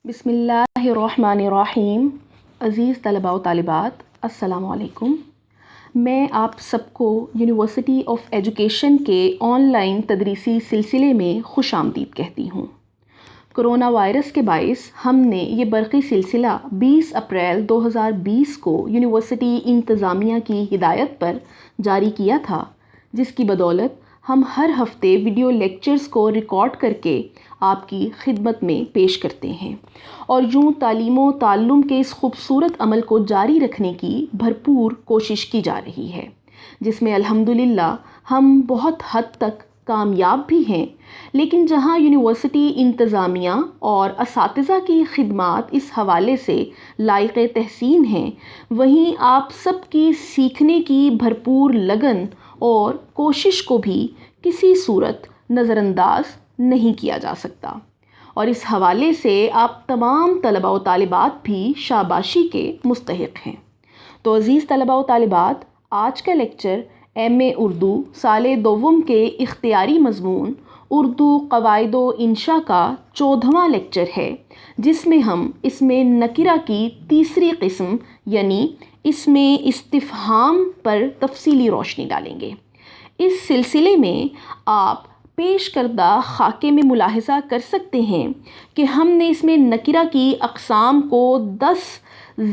بسم اللہ الرحمن الرحیم۔ عزیز طلباء و طالبات، السلام علیکم۔ میں آپ سب کو یونیورسٹی آف ایجوکیشن کے آن لائن تدریسی سلسلے میں خوش آمدید کہتی ہوں۔ کرونا وائرس کے باعث ہم نے یہ برقی سلسلہ 20 اپریل 2020 کو یونیورسٹی انتظامیہ کی ہدایت پر جاری کیا تھا، جس کی بدولت ہم ہر ہفتے ویڈیو لیکچرز کو ریکارڈ کر کے آپ کی خدمت میں پیش کرتے ہیں، اور یوں تعلیم و تعلم کے اس خوبصورت عمل کو جاری رکھنے کی بھرپور کوشش کی جا رہی ہے، جس میں الحمدللہ ہم بہت حد تک کامیاب بھی ہیں۔ لیکن جہاں یونیورسٹی انتظامیہ اور اساتذہ کی خدمات اس حوالے سے لائق تحسین ہیں، وہیں آپ سب کی سیکھنے کی بھرپور لگن اور کوشش کو بھی کسی صورت نظر انداز نہیں کیا جا سکتا، اور اس حوالے سے آپ تمام طلباء و طالبات بھی شاباشی کے مستحق ہیں۔ تو عزیز طلباء و طالبات، آج کا لیکچر ایم اے اردو سال دوم کے اختیاری مضمون اردو قواعد و انشاء کا 14واں لیکچر ہے، جس میں ہم اسم نکرہ کی تیسری قسم یعنی اسم استفہام پر تفصیلی روشنی ڈالیں گے۔ اس سلسلے میں آپ پیش کردہ خاکے میں ملاحظہ کر سکتے ہیں کہ ہم نے اسم نکرہ کی اقسام کو 10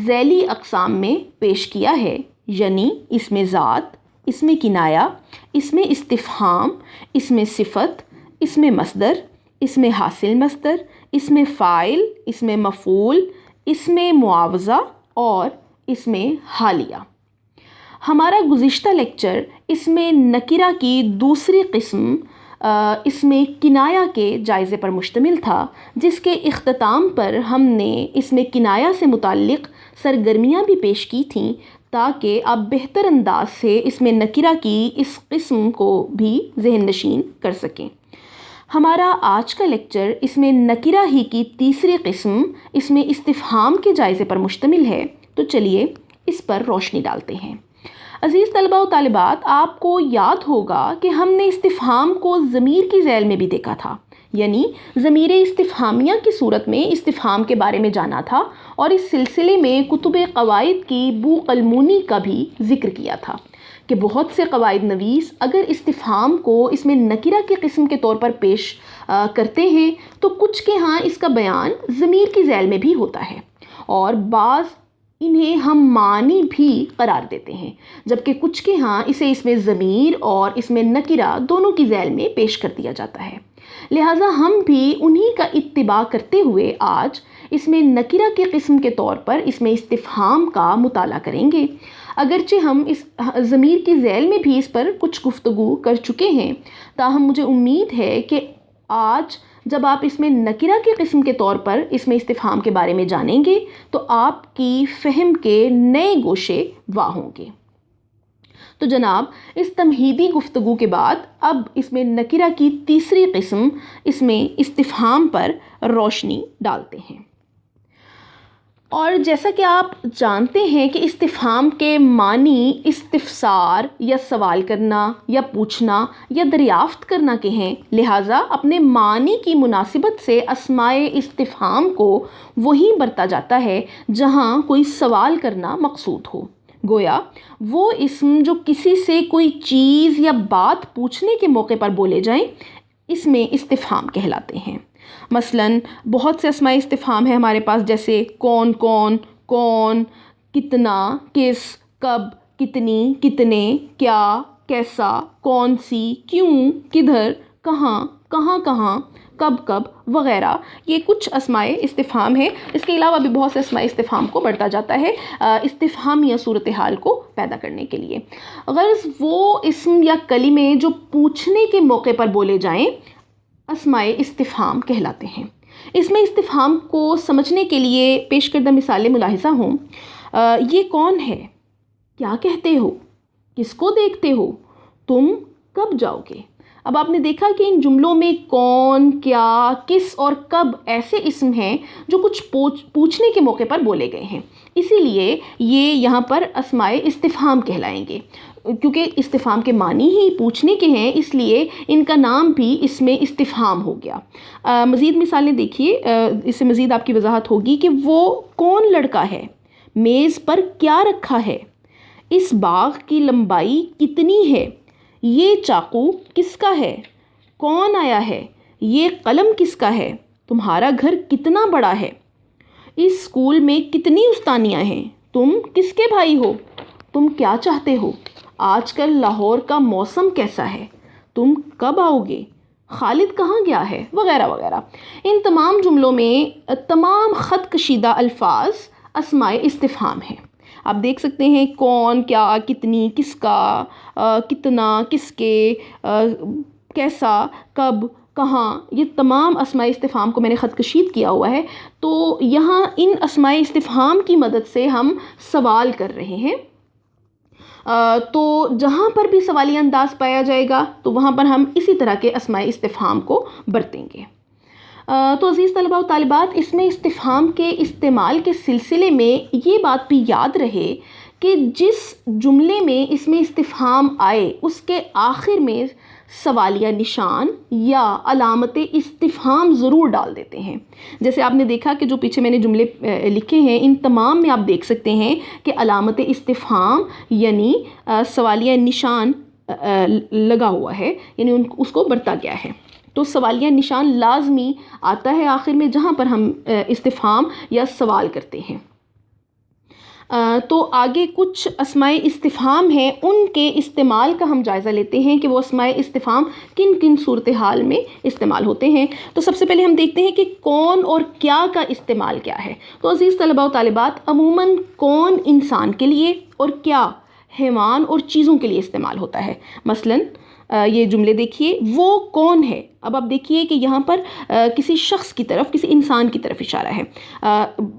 ذیلی اقسام میں پیش کیا ہے، یعنی اسم ذات، اسم کنایہ، اسم استفہام، اسم صفت، اسم مصدر، اسم حاصل مصدر، اسم فاعل، اسم مفعول، اسم معاوضہ اور اسم حالیہ۔ ہمارا گزشتہ لیکچر اسم نکرہ کی دوسری قسم اسم کنایہ کے جائزے پر مشتمل تھا، جس کے اختتام پر ہم نے اسم کنایہ سے متعلق سرگرمیاں بھی پیش کی تھیں، تاکہ آپ بہتر انداز سے اسم نکرہ کی اس قسم کو بھی ذہن نشین کر سکیں۔ ہمارا آج کا لیکچر اسم نکرہ ہی کی تیسری قسم اسم استفہام کے جائزے پر مشتمل ہے، تو چلیے اس پر روشنی ڈالتے ہیں۔ عزیز طلباء و طالبات، آپ کو یاد ہوگا کہ ہم نے استفہام کو ضمیر کی ذیل میں بھی دیکھا تھا، یعنی ضمیر استفہامیہ کی صورت میں استفہام کے بارے میں جانا تھا، اور اس سلسلے میں کتب قواعد کی بو قلمونی کا بھی ذکر کیا تھا کہ بہت سے قواعد نویس اگر استفہام کو اسم نکرہ کی قسم کے طور پر پیش کرتے ہیں تو کچھ کے ہاں اس کا بیان ضمیر کی ذیل میں بھی ہوتا ہے، اور بعض انہیں ہم معنی بھی قرار دیتے ہیں، جبکہ کچھ کے ہاں اسے اسم ضمیر اور اسم نکرہ دونوں کی ذیل میں پیش کر دیا جاتا ہے۔ لہٰذا ہم بھی انہی کا اتباع کرتے ہوئے آج اسم نکرہ کی قسم کے طور پر اسم استفہام کا مطالعہ کریں گے۔ اگرچہ ہم اس ضمیر کی ذیل میں بھی اس پر کچھ گفتگو کر چکے ہیں، تاہم مجھے امید ہے کہ آج جب آپ اسم نکرہ کی قسم کے طور پر اسم استفہام کے بارے میں جانیں گے تو آپ کی فہم کے نئے گوشے واہ ہوں گے۔ تو جناب، اس تمہیدی گفتگو کے بعد اب اسم نکرہ کی تیسری قسم اسم استفہام پر روشنی ڈالتے ہیں۔ اور جیسا کہ آپ جانتے ہیں کہ استفہام کے معنی استفسار یا سوال کرنا یا پوچھنا یا دریافت کرنا کے ہیں، لہٰذا اپنے معنی کی مناسبت سے اسماء استفہام کو وہیں برتا جاتا ہے جہاں کوئی سوال کرنا مقصود ہو۔ گویا وہ اسم جو کسی سے کوئی چیز یا بات پوچھنے کے موقع پر بولے جائیں، اسم استفہام کہلاتے ہیں۔ مثلاً بہت سے اسماء استفہام ہیں ہمارے پاس، جیسے کون، کون، کتنا، کس، کب، کتنی، کتنے، کیا، کیسا، کون سی، کیوں، کدھر، کہاں، کب وغیرہ۔ یہ کچھ اسماء استفہام ہیں۔ اس کے علاوہ بھی بہت سے اسماء استفہام کو بڑھتا جاتا ہے استفہامیہ صورتحال کو پیدا کرنے کے لیے۔ غرض وہ اسم یا کلمے جو پوچھنے کے موقع پر بولے جائیں اسماء استفہام کہلاتے ہیں۔ اسم استفہام کو سمجھنے کے لیے پیش کردہ مثالیں ملاحظہ ہوں۔ یہ کون ہے؟ کیا کہتے ہو؟ کس کو دیکھتے ہو؟ تم کب جاؤ گے؟ اب آپ نے دیکھا کہ ان جملوں میں کون، کیا، کس اور کب ایسے اسم ہیں جو کچھ پوچھنے کے موقع پر بولے گئے ہیں، اسی لیے یہ یہاں پر اسماء استفہام کہلائیں گے۔ کیونکہ استفہام کے معنی ہی پوچھنے کے ہیں اس لیے ان کا نام بھی اس میں استفہام ہو گیا۔ مزید مثالیں دیکھیے، اس سے مزید آپ کی وضاحت ہوگی کہ وہ کون لڑکا ہے، میز پر کیا رکھا ہے، اس باغ کی لمبائی کتنی ہے، یہ چاقو کس کا ہے، کون آیا ہے، یہ قلم کس کا ہے، تمہارا گھر کتنا بڑا ہے، اس اسکول میں کتنی استانیاں ہیں، تم کس کے بھائی ہو، تم کیا چاہتے ہو، آج کل لاہور کا موسم کیسا ہے، تم کب آؤ گے، خالد کہاں گیا ہے، وغیرہ وغیرہ۔ ان تمام جملوں میں تمام خط کشیدہ الفاظ اسماء استفہام ہیں۔ آپ دیکھ سکتے ہیں کون، کیا، کتنی، کس کا، کتنا، کس کے، کیسا، کب، کہاں، یہ تمام اسماء استفہام کو میں نے خط کشید کیا ہوا ہے۔ تو یہاں ان اسماء استفہام کی مدد سے ہم سوال کر رہے ہیں، تو جہاں پر بھی سوالی انداز پایا جائے گا تو وہاں پر ہم اسی طرح کے اسماء استفہام کو برتیں گے۔ تو عزیز طلباء و طالبات، اس میں استفہام کے استعمال کے سلسلے میں یہ بات بھی یاد رہے کہ جس جملے میں اس میں استفہام آئے اس کے آخر میں سوالیہ نشان یا علامت استفہام ضرور ڈال دیتے ہیں۔ جیسے آپ نے دیکھا کہ جو پیچھے میں نے جملے لکھے ہیں ان تمام میں آپ دیکھ سکتے ہیں کہ علامت استفہام یعنی سوالیہ نشان لگا ہوا ہے، یعنی اس کو برتا گیا ہے۔ تو سوالیہ نشان لازمی آتا ہے آخر میں جہاں پر ہم استفہام یا سوال کرتے ہیں۔ تو آگے کچھ اسماء استفہام ہیں، ان کے استعمال کا ہم جائزہ لیتے ہیں کہ وہ اسماء استفہام کن کن صورتحال میں استعمال ہوتے ہیں۔ تو سب سے پہلے ہم دیکھتے ہیں کہ کون اور کیا کا استعمال کیا ہے۔ تو عزیز طلباء و طالبات، عموماً کون انسان کے لیے اور کیا حیوان اور چیزوں کے لیے استعمال ہوتا ہے۔ مثلاً یہ جملے دیکھیے، وہ کون ہے۔ اب آپ دیکھیے کہ یہاں پر کسی شخص کی طرف، کسی انسان کی طرف اشارہ ہے۔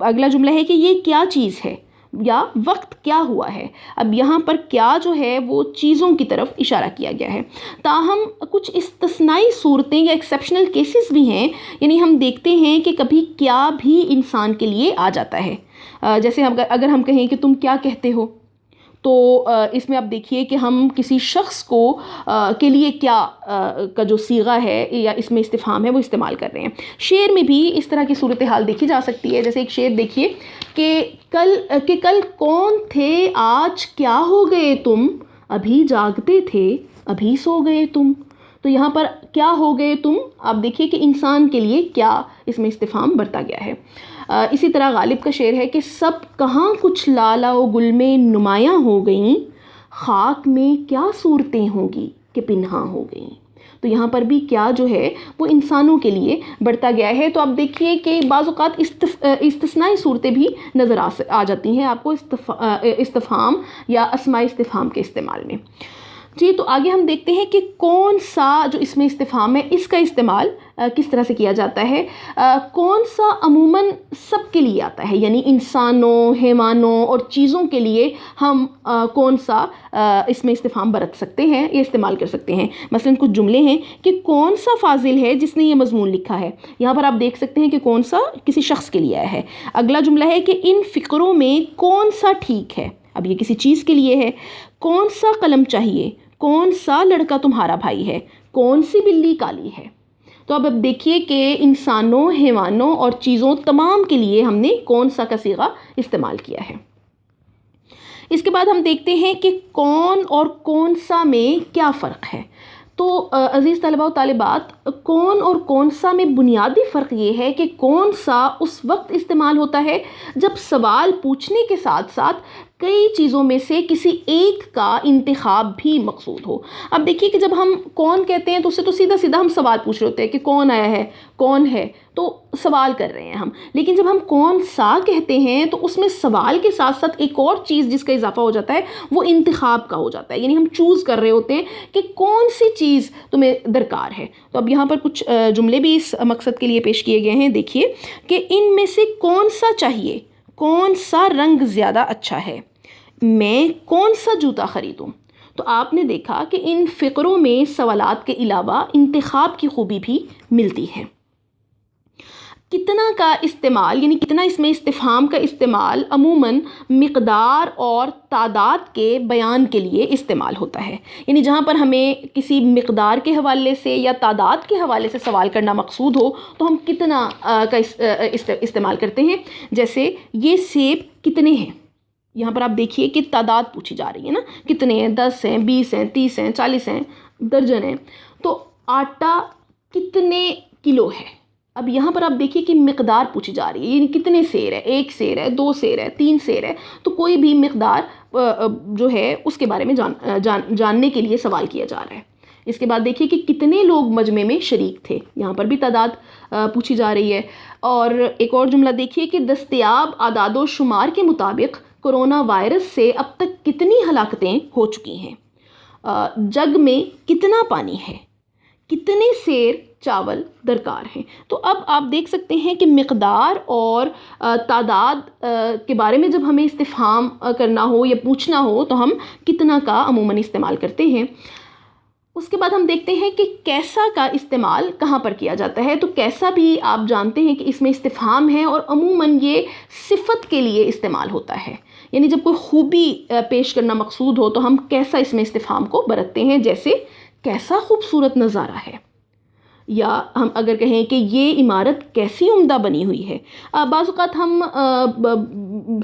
اگلا جملہ ہے کہ یہ کیا چیز ہے یا وقت کیا ہوا ہے۔ اب یہاں پر کیا جو ہے وہ چیزوں کی طرف اشارہ کیا گیا ہے۔ تاہم کچھ استثنائی صورتیں یا ایکسیپشنل کیسز بھی ہیں، یعنی ہم دیکھتے ہیں کہ کبھی کیا بھی انسان کے لیے آ جاتا ہے۔ جیسے اگر ہم کہیں کہ تم کیا کہتے ہو، تو اس میں آپ دیکھیے کہ ہم کسی شخص کو کے لیے کیا کا جو صیغہ ہے یا اس میں استفہام ہے وہ استعمال کر رہے ہیں۔ شعر میں بھی اس طرح کی صورتحال دیکھی جا سکتی ہے۔ جیسے ایک شعر دیکھیے کہ کل کون تھے، آج کیا ہو گئے تم، ابھی جاگتے تھے، ابھی سو گئے تم۔ تو یہاں پر کیا ہو گئے تم، آپ دیکھیے کہ انسان کے لیے کیا اس میں استفہام برتا گیا ہے۔ اسی طرح غالب کا شعر ہے کہ سب کہاں کچھ لالا و گل میں نمایاں ہو گئیں، خاک میں کیا صورتیں ہوں گی کہ پنہاں ہو گئیں۔ تو یہاں پر بھی کیا جو ہے وہ انسانوں کے لیے برتا گیا ہے۔ تو آپ دیکھیے کہ بعض اوقات استثنائی صورتیں بھی نظر آ جاتی ہیں آپ کو استفہام یا اسماء استفہام کے استعمال میں۔ جی، تو آگے ہم دیکھتے ہیں کہ کون سا جو اس میں استفہام ہے اس کا استعمال کس طرح سے کیا جاتا ہے۔ کون سا عموماً سب کے لیے آتا ہے، یعنی انسانوں، حیوانوں اور چیزوں کے لیے ہم کون سا اس میں استفہام برت سکتے ہیں یا استعمال کر سکتے ہیں۔ مثلاً کچھ جملے ہیں کہ کون سا فاضل ہے جس نے یہ مضمون لکھا ہے۔ یہاں پر آپ دیکھ سکتے ہیں کہ کون سا کسی شخص کے لیے آیا ہے۔ اگلا جملہ ہے کہ ان فکروں میں کون سا ٹھیک ہے، اب یہ کسی چیز کے لیے ہے۔ کون سا قلم چاہیے، کون سا لڑکا تمہارا بھائی ہے، کون سی بلی کالی ہے۔ تو اب دیکھیے کہ انسانوں، حیوانوں اور چیزوں تمام کے لیے ہم نے کون سا کا صیغہ استعمال کیا ہے۔ اس کے بعد ہم دیکھتے ہیں کہ کون اور کون سا میں کیا فرق ہے۔ تو عزیز طلباء و طالبات، کون اور کون سا میں بنیادی فرق یہ ہے کہ کون سا اس وقت استعمال ہوتا ہے جب سوال پوچھنے کے ساتھ ساتھ کئی چیزوں میں سے کسی ایک کا انتخاب بھی مقصود ہو۔ اب دیکھیے کہ جب ہم کون کہتے ہیں تو اس سے تو سیدھا سیدھا ہم سوال پوچھ رہے ہوتے ہیں کہ کون آیا ہے، کون ہے، تو سوال کر رہے ہیں ہم۔ لیکن جب ہم کون سا کہتے ہیں تو اس میں سوال کے ساتھ ساتھ ایک اور چیز جس کا اضافہ ہو جاتا ہے وہ انتخاب کا ہو جاتا ہے، یعنی ہم چوز کر رہے ہوتے ہیں کہ کون سی چیز تمہیں درکار ہے۔ تو اب یہاں پر کچھ جملے بھی اس مقصد کے لیے پیش کیے گئے ہیں۔ دیکھیے کہ ان میں سے کون سا چاہیے، کون سا رنگ زیادہ اچھا ہے، میں کون سا جوتا خریدوں۔ تو آپ نے دیکھا کہ ان فقروں میں سوالات کے علاوہ انتخاب کی خوبی بھی ملتی ہے۔ کتنا کا استعمال یعنی کتنا اس میں استفہام کا استعمال عموماً مقدار اور تعداد کے بیان کے لیے استعمال ہوتا ہے. یعنی جہاں پر ہمیں کسی مقدار کے حوالے سے یا تعداد کے حوالے سے سوال کرنا مقصود ہو تو ہم کتنا کا استعمال کرتے ہیں. جیسے یہ سیب کتنے ہیں، یہاں پر آپ دیکھیے کہ تعداد پوچھی جا رہی ہے نا، کتنے ہیں، 10 ہیں، 20 ہیں، 30 ہیں، 40 ہیں، درجن ہیں. تو آٹا کتنے کلو ہے. اب یہاں پر آپ دیکھیے کہ مقدار پوچھی جا رہی ہے، یعنی کتنے سیر ہے، 1 سیر ہے، 2 سیر ہے، 3 سیر ہے. تو کوئی بھی مقدار جو ہے اس کے بارے میں جاننے کے لیے سوال کیا جا رہا ہے. اس کے بعد دیکھیے کہ کتنے لوگ مجمع میں شریک تھے، یہاں پر بھی تعداد پوچھی جا رہی ہے. اور ایک اور جملہ دیکھیے کہ دستیاب اعداد و شمار کے مطابق کرونا وائرس سے اب تک کتنی ہلاکتیں ہو چکی ہیں. جگ میں کتنا پانی ہے، کتنے سیر چاول درکار ہیں. تو اب آپ دیکھ سکتے ہیں کہ مقدار اور تعداد کے بارے میں جب ہمیں استفہام کرنا ہو یا پوچھنا ہو تو ہم کتنا کا عموماً استعمال کرتے ہیں. اس کے بعد ہم دیکھتے ہیں کہ کیسا کا استعمال کہاں پر کیا جاتا ہے. تو کیسا بھی آپ جانتے ہیں کہ اس میں استفہام ہے اور عموماً یہ صفت کے لیے استعمال ہوتا ہے. یعنی جب کوئی خوبی پیش کرنا مقصود ہو تو ہم کیسا اس میں استفہام کو برتتے ہیں. جیسے کیسا خوبصورت نظارہ ہے، یا ہم اگر کہیں کہ یہ عمارت کیسی عمدہ بنی ہوئی ہے. بعض اوقات ہم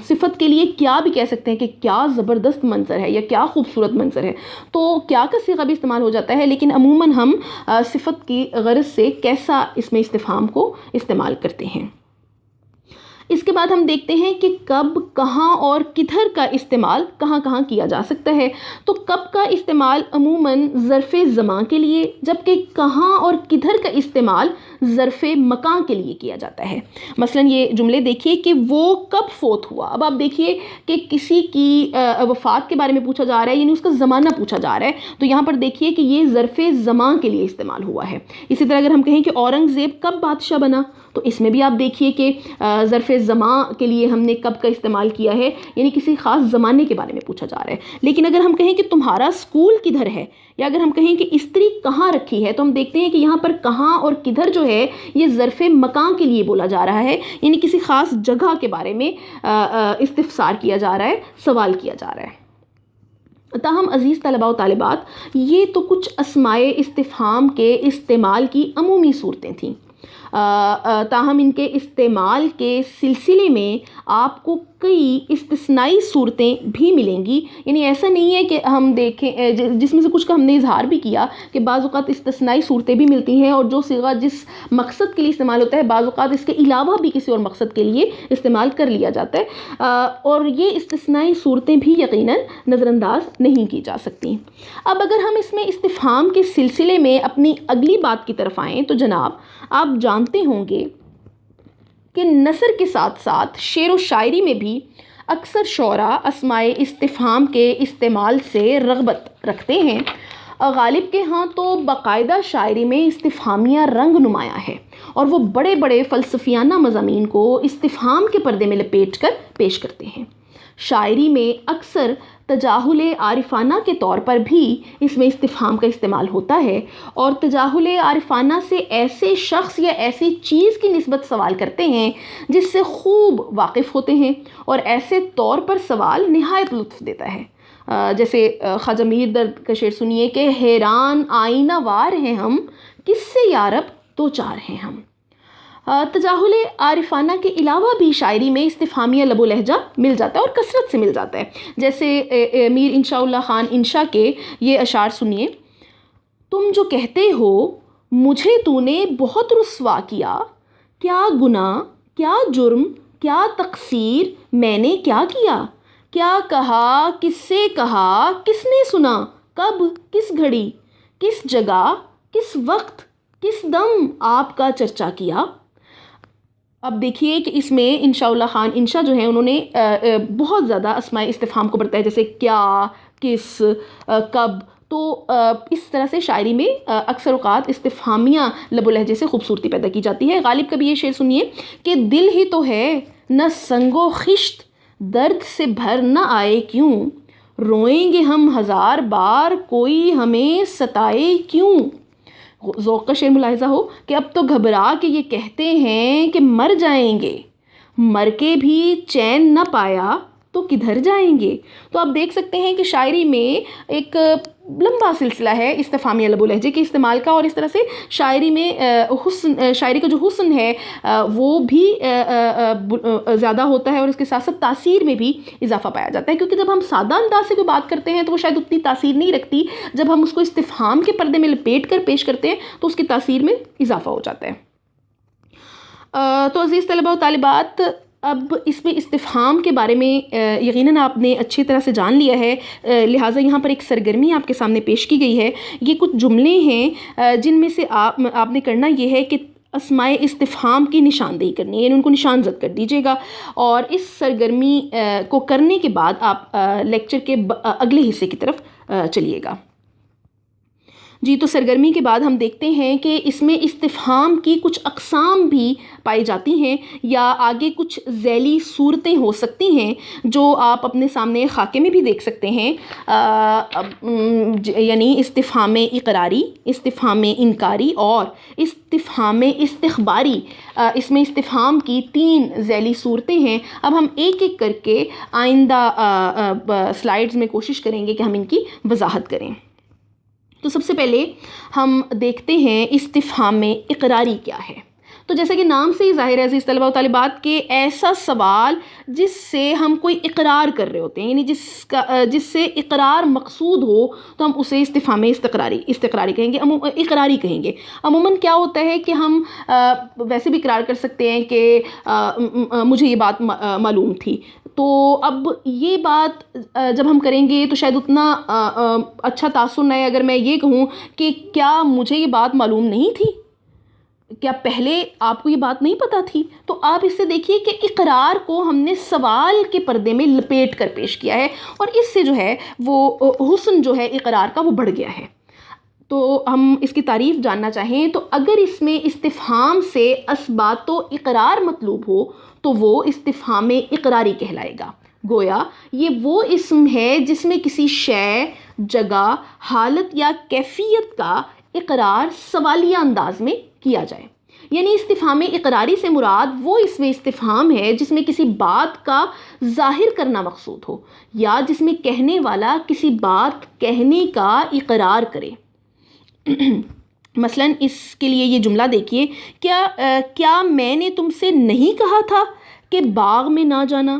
صفت کے لیے کیا بھی کہہ سکتے ہیں کہ کیا زبردست منظر ہے یا کیا خوبصورت منظر ہے. تو کیا کا صیغہ بھی استعمال ہو جاتا ہے، لیکن عموماً ہم صفت کی غرض سے کیسا اس میں استفہام کو استعمال کرتے ہیں. اس کے بعد ہم دیکھتے ہیں کہ کب، کہاں اور کدھر کا استعمال کہاں کہاں کیا جا سکتا ہے. تو کب کا استعمال عموماً ظرف زمان کے لیے، جبکہ کہاں اور کدھر کا استعمال ظرف مکان کے لیے کیا جاتا ہے. مثلا یہ جملے دیکھیے کہ وہ کب فوت ہوا. اب آپ دیکھیے کہ کسی کی وفات کے بارے میں پوچھا جا رہا ہے، یعنی اس کا زمانہ پوچھا جا رہا ہے. تو یہاں پر دیکھیے کہ یہ ظرف زمان کے لیے استعمال ہوا ہے. اسی طرح اگر ہم کہیں کہ اورنگزیب کب بادشاہ بنا، تو اس میں بھی آپ دیکھیے کہ ظرف زمان کے لیے ہم نے کب کا استعمال کیا ہے، یعنی کسی خاص زمانے کے بارے میں پوچھا جا رہا ہے. لیکن اگر ہم کہیں کہ تمہارا اسکول کدھر ہے، یا اگر ہم کہیں کہ استری کہاں رکھی ہے، تو ہم دیکھتے ہیں کہ یہاں پر کہاں اور کدھر جو ہے یہ ظرف مکان کے لیے بولا جا رہا ہے، یعنی کسی خاص جگہ کے بارے میں استفسار کیا جا رہا ہے، سوال کیا جا رہا ہے. تاہم عزیز طلباء و طالبات، یہ تو کچھ اسمائے استفہام کے استعمال کی عمومی صورتیں تھیں. تاہم ان کے استعمال کے سلسلے میں آپ کو کئی استثنائی صورتیں بھی ملیں گی. یعنی ایسا نہیں ہے کہ ہم دیکھیں جس میں سے کچھ کا ہم نے اظہار بھی کیا کہ بعض اوقات استثنائی صورتیں بھی ملتی ہیں، اور جو صیغہ جس مقصد کے لیے استعمال ہوتا ہے بعض اوقات اس کے علاوہ بھی کسی اور مقصد کے لیے استعمال کر لیا جاتا ہے. اور یہ استثنائی صورتیں بھی یقیناً نظر انداز نہیں کی جا سکتی. اب اگر ہم اس میں استفہام کے سلسلے میں اپنی اگلی بات کی طرف آئیں تو جناب آپ جانتے ہوں گے کہ نثر کے ساتھ ساتھ شعر و شاعری میں بھی اکثر شعراء اسمائے استفہام کے استعمال سے رغبت رکھتے ہیں. غالب کے ہاں تو باقاعدہ شاعری میں استفہامیہ رنگ نمایاں ہے، اور وہ بڑے بڑے فلسفیانہ مضامین کو استفہام کے پردے میں لپیٹ کر پیش کرتے ہیں. شاعری میں اکثر تجاہل عارفانہ کے طور پر بھی اس میں استفہام کا استعمال ہوتا ہے، اور تجاہل عارفانہ سے ایسے شخص یا ایسی چیز کی نسبت سوال کرتے ہیں جس سے خوب واقف ہوتے ہیں، اور ایسے طور پر سوال نہایت لطف دیتا ہے. جیسے خواجہ میر درد کا شعر سنیے کہ حیران آئینہ وار ہیں ہم، کس سے یارب دو چار ہیں ہم. تجاہل عارفانہ کے علاوہ بھی شاعری میں استفہامیہ لب و لہجہ مل جاتا ہے اور کثرت سے مل جاتا ہے. جیسے میر انشاء اللہ خان انشا کے یہ اشعار سنیے. تم جو کہتے ہو مجھے تو نے بہت رسوا کیا، کیا گناہ، کیا جرم، کیا تقصیر میں نے کیا کیا، کیا کہا، کس سے کہا، کس نے سنا، کب، کس گھڑی، کس جگہ، کس وقت، کس دم آپ کا چرچا کیا. اب دیکھیے کہ اس میں انشاء اللہ خان انشا جو ہیں انہوں نے بہت زیادہ اسماء استفہام کو برتا ہے، جیسے کیا، کس، کب. تو اس طرح سے شاعری میں اکثر اوقات استفہامیہ لب و لہجے سے خوبصورتی پیدا کی جاتی ہے. غالب کا بھی یہ شعر سنیے کہ دل ہی تو ہے نہ سنگ و خشت، درد سے بھر نہ آئے کیوں، روئیں گے ہم ہزار بار کوئی ہمیں ستائے کیوں. ذوق کا شعر ملاحظہ ہو کہ اب تو گھبرا کے یہ کہتے ہیں کہ مر جائیں گے، مر کے بھی چین نہ پایا تو کدھر جائیں گے۔ تو آپ دیکھ سکتے ہیں کہ شاعری میں ایک لمبا سلسلہ ہے استفہامیہ لب و لہجے کے استعمال کا، اور اس طرح سے شاعری میں شاعری کا جو حسن ہے وہ بھی زیادہ ہوتا ہے، اور اس کے ساتھ ساتھ تاثیر میں بھی اضافہ پایا جاتا ہے، کیونکہ جب ہم سادہ انداز سے کوئی بات کرتے ہیں تو وہ شاید اتنی تاثیر نہیں رکھتی، جب ہم اس کو استفہام کے پردے میں لپیٹ کر پیش کرتے ہیں تو اس کی تاثیر میں اضافہ ہو جاتا ہے۔ تو عزیز طلباء و طالبات، اب اس میں استفہام کے بارے میں یقیناً آپ نے اچھی طرح سے جان لیا ہے، لہٰذا یہاں پر ایک سرگرمی آپ کے سامنے پیش کی گئی ہے۔ یہ کچھ جملے ہیں جن میں سے آپ نے کرنا یہ ہے کہ اسماء استفہام کی نشاندہی کرنی ہے، یعنی ان کو نشان زد کر دیجیے گا، اور اس سرگرمی کو کرنے کے بعد آپ لیکچر کے اگلے حصے کی طرف چلیے گا۔ جی، تو سرگرمی کے بعد ہم دیکھتے ہیں کہ اس میں استفہام کی کچھ اقسام بھی پائی جاتی ہیں، یا آگے کچھ ذیلی صورتیں ہو سکتی ہیں جو آپ اپنے سامنے خاکے میں بھی دیکھ سکتے ہیں، یعنی استفہام اقراری، استفہام انکاری اور استفہام استخباری۔ اس میں استفہام کی 3 ذیلی صورتیں ہیں۔ اب ہم ایک ایک کر کے آئندہ سلائیڈز میں کوشش کریں گے کہ ہم ان کی وضاحت کریں۔ تو سب سے پہلے ہم دیکھتے ہیں استفہام اقراری کیا ہے۔ تو جیسا کہ نام سے ہی ظاہر ہے عزیز طلباء و طالبات، کہ ایسا سوال جس سے ہم کوئی اقرار کر رہے ہوتے ہیں، یعنی جس سے اقرار مقصود ہو، تو ہم اسے استفہام استقراری کہیں گے، اقراری کہیں گے۔ عموماً کیا ہوتا ہے کہ ہم ویسے بھی اقرار کر سکتے ہیں کہ مجھے یہ بات معلوم تھی، تو اب یہ بات جب ہم کریں گے تو شاید اتنا اچھا تاثر نہ ہے اگر میں یہ کہوں کہ کیا مجھے یہ بات معلوم نہیں تھی، کیا پہلے آپ کو یہ بات نہیں پتہ تھی؟ تو آپ اس سے دیکھیے کہ اقرار کو ہم نے سوال کے پردے میں لپیٹ کر پیش کیا ہے، اور اس سے جو ہے وہ حسن جو ہے اقرار کا وہ بڑھ گیا ہے۔ تو ہم اس کی تعریف جاننا چاہیں تو اگر اس میں استفہام سے اثبات و اقرار مطلوب ہو تو وہ استفہام اقراری کہلائے گا۔ گویا یہ وہ اسم ہے جس میں کسی شے، جگہ، حالت یا کیفیت کا اقرار سوالیہ انداز میں کیا جائے۔ یعنی استفہام اقراری سے مراد وہ اسم استفہام ہے جس میں کسی بات کا ظاہر کرنا مقصود ہو، یا جس میں کہنے والا کسی بات کہنے کا اقرار کرے۔ مثلاً اس کے لیے یہ جملہ دیکھیے، کیا میں نے تم سے نہیں کہا تھا کہ باغ میں نہ جانا؟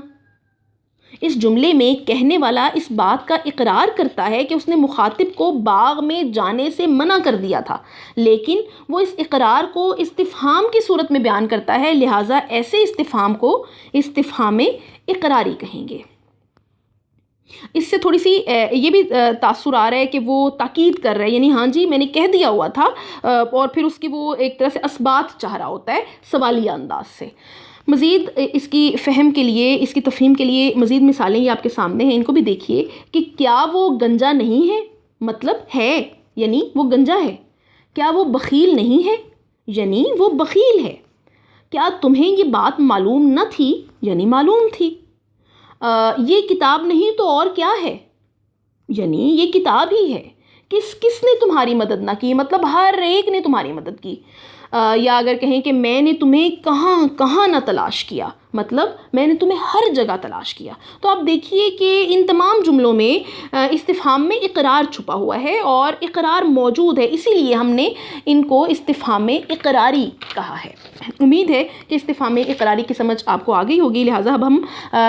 اس جملے میں کہنے والا اس بات کا اقرار کرتا ہے کہ اس نے مخاطب کو باغ میں جانے سے منع کر دیا تھا، لیکن وہ اس اقرار کو استفہام کی صورت میں بیان کرتا ہے، لہٰذا ایسے استفہام کو استفہام اقراری کہیں گے۔ اس سے تھوڑی سی یہ بھی تاثر آ رہا ہے کہ وہ تاکید کر رہا ہے، یعنی ہاں جی میں نے کہہ دیا ہوا تھا، اور پھر اس کی وہ ایک طرح سے اثبات چاہ رہا ہوتا ہے سوالیہ انداز سے۔ مزید اس کی فہم کے لیے، اس کی تفہیم کے لیے مزید مثالیں یہ آپ کے سامنے ہیں، ان کو بھی دیکھیے کہ کیا وہ گنجا نہیں ہے، مطلب ہے یعنی وہ گنجا ہے۔ کیا وہ بخیل نہیں ہے، یعنی وہ بخیل ہے۔ کیا تمہیں یہ بات معلوم نہ تھی، یعنی معلوم تھی۔ یہ کتاب نہیں تو اور کیا ہے، یعنی یہ کتاب ہی ہے۔ کس نے تمہاری مدد نہ کی، مطلب ہر ایک نے تمہاری مدد کی۔ یا اگر کہیں کہ میں نے تمہیں کہاں نہ تلاش کیا، مطلب میں نے تمہیں ہر جگہ تلاش کیا۔ تو آپ دیکھیے کہ ان تمام جملوں میں استفہام میں اقرار چھپا ہوا ہے، اور اقرار موجود ہے، اسی لیے ہم نے ان کو استفہام اقراری کہا ہے۔ امید ہے کہ استفہام اقراری کی سمجھ آپ کو آ گئی ہوگی، لہٰذا اب ہم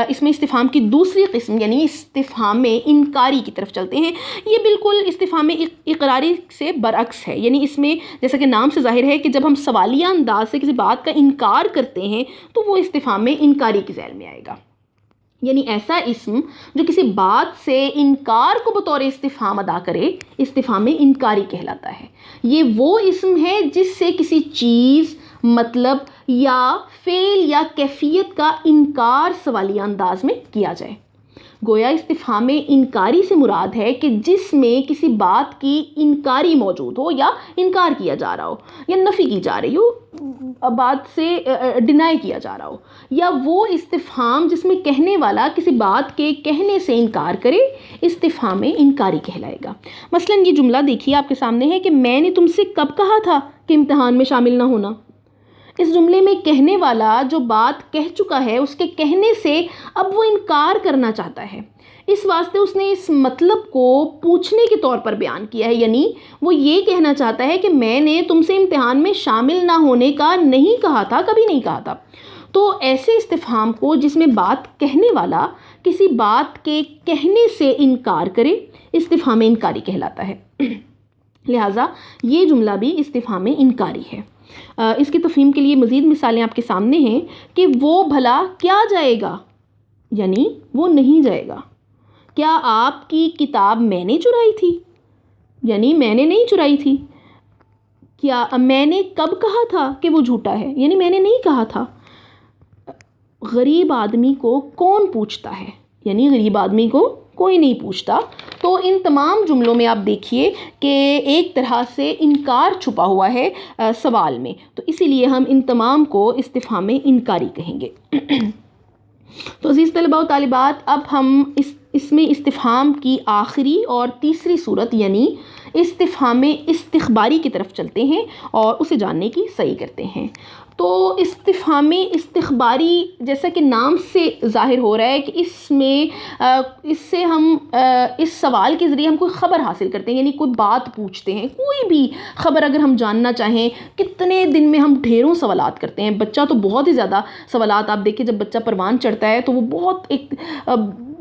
اس میں استفہام کی دوسری قسم یعنی استفہام انکاری کی طرف چلتے ہیں۔ یہ بالکل استفہام اقراری سے برعکس ہے، یعنی اس میں جیسا کہ نام سے ظاہر ہے کہ جب ہم سوالیہ انداز سے کسی بات کا انکار کرتے ہیں تو وہ استفہام انکاری کی ذیل میں آئے گا۔ یعنی ایسا اسم جو کسی بات سے انکار کو بطور استفہام ادا کرے، استفہام انکاری کہلاتا ہے۔ یہ وہ اسم ہے جس سے کسی چیز، مطلب یا فعل یا کیفیت کا انکار سوالیہ انداز میں کیا جائے۔ گویا استفہام انکاری سے مراد ہے کہ جس میں کسی بات کی انکاری موجود ہو یا انکار کیا جا رہا ہو یا نفی کی جا رہی ہو، بات سے ڈینائی کیا جا رہا ہو، یا وہ استفہام جس میں کہنے والا کسی بات کے کہنے سے انکار کرے استفہام انکاری کہلائے گا۔ مثلاً یہ جملہ دیکھیے آپ کے سامنے ہے کہ میں نے تم سے کب کہا تھا کہ امتحان میں شامل نہ ہونا۔ اس جملے میں کہنے والا جو بات کہہ چکا ہے اس کے کہنے سے اب وہ انکار کرنا چاہتا ہے، اس واسطے اس نے اس مطلب کو پوچھنے کے طور پر بیان کیا ہے، یعنی وہ یہ کہنا چاہتا ہے کہ میں نے تم سے امتحان میں شامل نہ ہونے کا نہیں کہا تھا، کبھی نہیں کہا تھا۔ تو ایسے استفہام کو جس میں بات کہنے والا کسی بات کے کہنے سے انکار کرے استفہام انکاری کہلاتا ہے۔ لہٰذا یہ جملہ بھی استفہام انکاری ہے۔ اس کی تفہیم کے لیے مزید مثالیں آپ کے سامنے ہیں کہ وہ بھلا کیا جائے گا، یعنی وہ نہیں جائے گا۔ کیا آپ کی کتاب میں نے چرائی تھی، یعنی میں نے نہیں چرائی تھی۔ کیا میں نے کب کہا تھا کہ وہ جھوٹا ہے، یعنی میں نے نہیں کہا تھا۔ غریب آدمی کو کون پوچھتا ہے، یعنی غریب آدمی کو کوئی نہیں پوچھتا۔ تو ان تمام جملوں میں آپ دیکھیے کہ ایک طرح سے انکار چھپا ہوا ہے سوال میں، تو اسی لیے ہم ان تمام کو استفہام انکاری کہیں گے۔ تو عزیز طلباء و طالبات، اب ہم اس میں استفہام کی آخری اور تیسری صورت یعنی استفہام استخباری کی طرف چلتے ہیں اور اسے جاننے کی صحیح کرتے ہیں۔ تو استفہام استخباری جیسا کہ نام سے ظاہر ہو رہا ہے کہ اس سے ہم اس سوال کے ذریعے ہم کوئی خبر حاصل کرتے ہیں، یعنی کوئی بات پوچھتے ہیں، کوئی بھی خبر اگر ہم جاننا چاہیں۔ کتنے دن میں ہم ڈھیروں سوالات کرتے ہیں، بچہ تو بہت ہی زیادہ سوالات، آپ دیکھیں جب بچہ پروان چڑھتا ہے تو وہ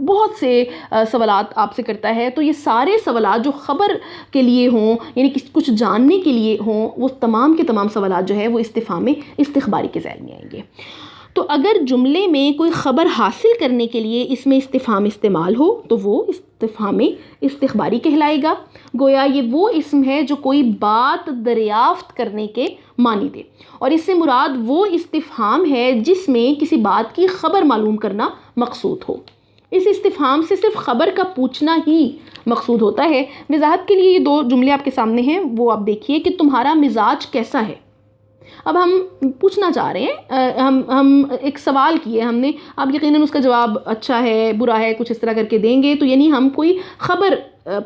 بہت سے سوالات آپ سے کرتا ہے۔ تو یہ سارے سوالات جو خبر کے لیے ہوں، یعنی کچھ جاننے کے لیے ہوں، وہ تمام کے تمام سوالات جو ہے وہ استفہام استخباری کے ذیل میں آئیں گے۔ تو اگر جملے میں کوئی خبر حاصل کرنے کے لیے اس میں استفہام استعمال ہو تو وہ استفہام استخباری کہلائے گا۔ گویا یہ وہ اسم ہے جو کوئی بات دریافت کرنے کے معنی دے، اور اس سے مراد وہ استفہام ہے جس میں کسی بات کی خبر معلوم کرنا مقصود ہو۔ اس استفہام سے صرف خبر کا پوچھنا ہی مقصود ہوتا ہے۔ وضاحت کے لیے یہ دو جملے آپ کے سامنے ہیں، وہ آپ دیکھیے کہ تمہارا مزاج کیسا ہے۔ اب ہم پوچھنا چاہ رہے ہیں، ہم ایک سوال کیے ہم نے، اب یقیناً اس کا جواب اچھا ہے برا ہے کچھ اس طرح کر کے دیں گے، تو یعنی ہم کوئی خبر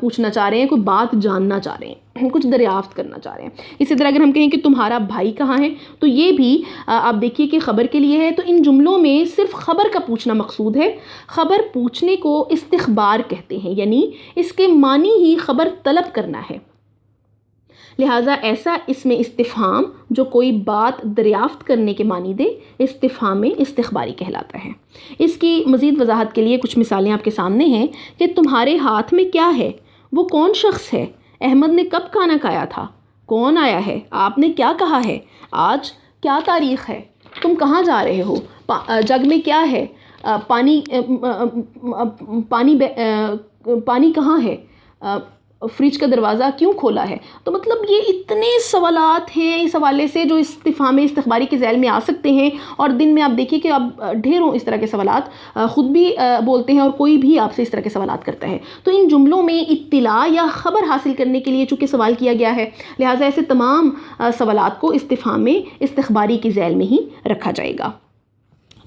پوچھنا چاہ رہے ہیں، کوئی بات جاننا چاہ رہے ہیں، کچھ دریافت کرنا چاہ رہے ہیں۔ اسی طرح اگر ہم کہیں کہ تمہارا بھائی کہاں ہے، تو یہ بھی آپ دیکھیے کہ خبر کے لیے ہے۔ تو ان جملوں میں صرف خبر کا پوچھنا مقصود ہے۔ خبر پوچھنے کو استخبار کہتے ہیں، یعنی اس کے معنی ہی خبر طلب کرنا ہے۔ لہٰذا ایسا اس میں استفہام جو کوئی بات دریافت کرنے کے معنی دے استفہام استخباری کہلاتا ہے۔ اس کی مزید وضاحت کے لیے کچھ مثالیں آپ کے سامنے ہیں کہ تمہارے ہاتھ میں کیا ہے، وہ کون شخص ہے، احمد نے کب کھانا کھایا تھا، کون آیا ہے، آپ نے کیا کہا ہے، آج کیا تاریخ ہے، تم کہاں جا رہے ہو، جگ میں کیا ہے، پانی کہاں ہے، فریج کا دروازہ کیوں کھولا ہے۔ تو مطلب یہ اتنے سوالات ہیں اس حوالے سے جو استفہام استخباری کے ذیل میں آ سکتے ہیں، اور دن میں آپ دیکھیے کہ اب ڈھیروں اس طرح کے سوالات خود بھی بولتے ہیں اور کوئی بھی آپ سے اس طرح کے سوالات کرتا ہے۔ تو ان جملوں میں اطلاع یا خبر حاصل کرنے کے لیے چونکہ سوال کیا گیا ہے، لہٰذا ایسے تمام سوالات کو استفہام استخباری کے ذیل میں ہی رکھا جائے گا۔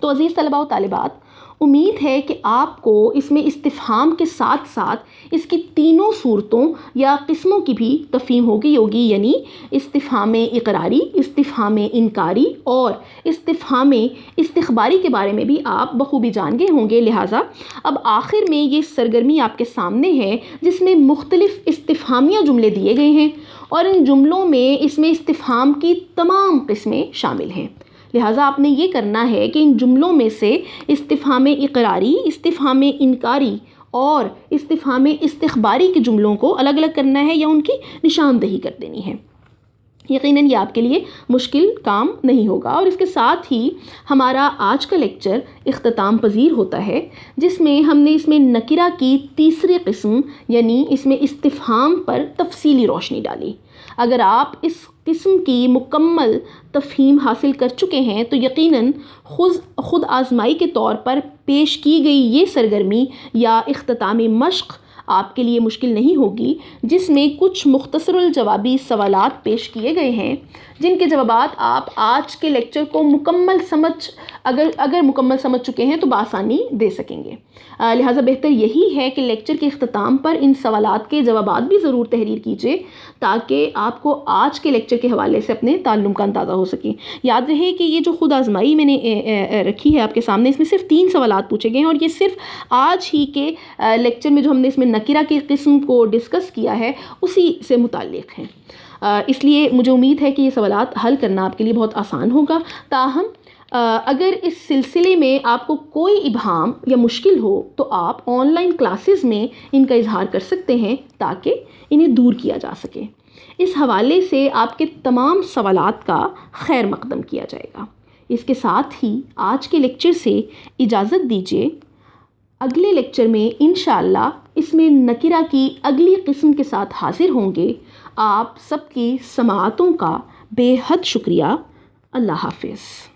تو عزیز طلباء و طالبات، امید ہے کہ آپ کو اس میں استفہام کے ساتھ ساتھ اس کی تینوں صورتوں یا قسموں کی بھی تفہیم ہوگی، یعنی استفہام اقراری، استفہام انکاری اور استفہام استخباری کے بارے میں بھی آپ بخوبی جان گئے ہوں گے۔ لہٰذا اب آخر میں یہ سرگرمی آپ کے سامنے ہے جس میں مختلف استفہامیہ جملے دیے گئے ہیں، اور ان جملوں میں اس میں استفہام کی تمام قسمیں شامل ہیں۔ لہٰذا آپ نے یہ کرنا ہے کہ ان جملوں میں سے استفہام اقراری، استفہام انکاری اور استفہام استخباری کے جملوں کو الگ الگ کرنا ہے یا ان کی نشاندہی کر دینی ہے۔ یقیناً یہ آپ کے لیے مشکل کام نہیں ہوگا. اور اس کے ساتھ ہی ہمارا آج کا لیکچر اختتام پذیر ہوتا ہے، جس میں ہم نے اس میں نکرہ کی تیسری قسم یعنی اس میں استفہام پر تفصیلی روشنی ڈالی. اگر آپ اس قسم کی مکمل تفہیم حاصل کر چکے ہیں تو یقیناً خود آزمائی کے طور پر پیش کی گئی یہ سرگرمی یا اختتامی مشق آپ کے لیے مشکل نہیں ہوگی، جس میں کچھ مختصر الجوابی سوالات پیش کیے گئے ہیں جن کے جوابات آپ آج کے لیکچر کو اگر مکمل سمجھ چکے ہیں تو بآسانی دے سکیں گے. لہٰذا بہتر یہی ہے کہ لیکچر کے اختتام پر ان سوالات کے جوابات بھی ضرور تحریر کیجیے تاکہ آپ کو آج کے لیکچر کے حوالے سے اپنے تعلم کا اندازہ ہو سکے. یاد رہے کہ یہ جو خود آزمائی میں نے رکھی ہے آپ کے سامنے، اس میں صرف 3 سوالات پوچھے گئے ہیں اور یہ صرف آج ہی کے لیکچر میں جو ہم نے اس میں نکرہ کی قسم کو ڈسکس کیا ہے اسی سے متعلق ہیں. اس لیے مجھے امید ہے کہ یہ سوالات حل کرنا آپ کے لیے بہت آسان ہوگا. تاہم اگر اس سلسلے میں آپ کو کوئی ابہام یا مشکل ہو تو آپ آن لائن کلاسز میں ان کا اظہار کر سکتے ہیں تاکہ انہیں دور کیا جا سکے. اس حوالے سے آپ کے تمام سوالات کا خیر مقدم کیا جائے گا. اس کے ساتھ ہی آج کے لیکچر سے اجازت دیجیے. اگلے لیکچر میں انشاءاللہ اس میں نکرہ کی اگلی قسم کے ساتھ حاضر ہوں گے. آپ سب کی سماعتوں کا بے حد شکریہ. اللہ حافظ.